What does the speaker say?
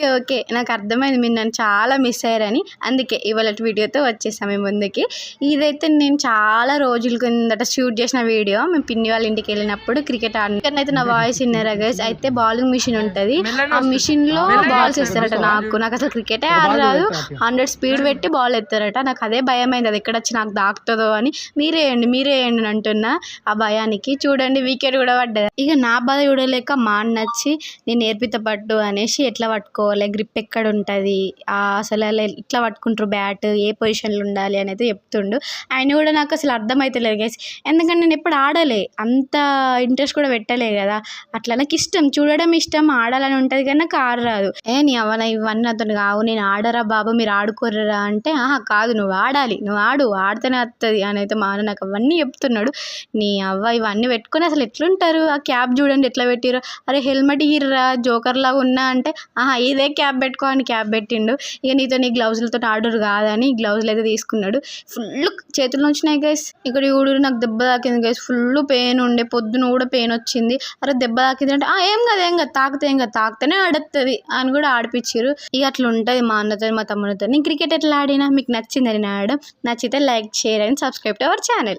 Okay okay నాకు అర్థమైంది మీరు నన్ను చాలా మిస్ అయ్యారని. అందుకే ఇవాళ వీడియోతో వచ్చేసాం మీ ముందుకి. ఇదైతే నేను చాలా రోజుల కిందట షూట్ చేసిన వీడియో. మేము పిన్ని వాళ్ళ ఇంటికి వెళ్ళినప్పుడు క్రికెట్ ఆడినైతే నా వాయిస్ విన్నారా గైస్. అయితే బౌలింగ్ మిషన్ ఉంటుంది, ఆ మిషన్లో బాల్స్ ఇస్తారట. నాకు అసలు క్రికెటే ఆడరాదు. 100 స్పీడ్ పెట్టి బాల్ ఎత్తారట. నాకు అదే భయం అయింది, అది ఎక్కడ వచ్చి నాకు దాకుతుందో అని. మీరే వేయండి అని అంటున్నా. ఆ భయానికి చూడండి వికెట్ కూడా పడ్డది. ఇక నా బాధ చూడలేక మా అన్న వచ్చి నేను నేర్పిత పట్టు అనేసి ఎట్లా పట్టుకోవాలి, గ్రిప్ ఎక్కడ ఉంటుంది, అసలు అలా ఎట్లా పట్టుకుంటారు, బ్యాట్ ఏ పొజిషన్లో ఉండాలి అని అయితే చెప్తుండు. ఆయన కూడా నాకు అసలు అర్థమవుతలేదు గైస్, ఎందుకంటే నేను ఎప్పుడు ఆడలే, అంత ఇంట్రెస్ట్ కూడా పెట్టలే కదా. అట్లా నాకు ఇష్టం, చూడడం ఇష్టం, ఆడాలని ఉంటుంది కానీ నాకు ఆడరాదు. నీ అవన ఇవన్నీ అతను కావు, నేను ఆడరా బాబు మీరు ఆడుకోర్రా అంటే, కాదు నువ్వు ఆడాలి, నువ్వు ఆడితేనే వస్తుంది అని అయితే మా అన్న నాకు అవన్నీ చెప్తున్నాడు. నీ అవ్వ ఇవన్నీ పెట్టుకొని అసలు ఎట్లుంటారు, ఆ క్యాప్ చూడండి ఎట్లా పెట్టిరు, అరే హెల్మెట్ ఇర్రా జోకర్ లాగా ఉన్నా అంటే ఇదే క్యాప్ పెట్టుకో అని క్యాప్ పెట్టిండు. ఇక నీతో నీ గ్లౌజులతో ఆర్డర్ కాదని గ్లౌజులు అయితే తీసుకున్నాడు. ఫుల్ చేతులు వచ్చినాయి గైస్. ఇక్కడ ఊడు నాకు దెబ్బ తాకింది గైస్, ఫుల్ పెయిన్ ఉండే, పొద్దున కూడా పెయిన్ వచ్చింది. అరే దెబ్బ తాకింది అంటే ఏం కాదు తాకితేనే ఆడుతుంది అని కూడా ఆడిపించారు. ఇక అట్లా ఉంటుంది మా అన్నతో మా తమ్ముడితో. నేను క్రికెట్ ఎట్లా ఆడినా మీకు నచ్చిందని ఆడడం, నచ్చితే like share and subscribe to our channel.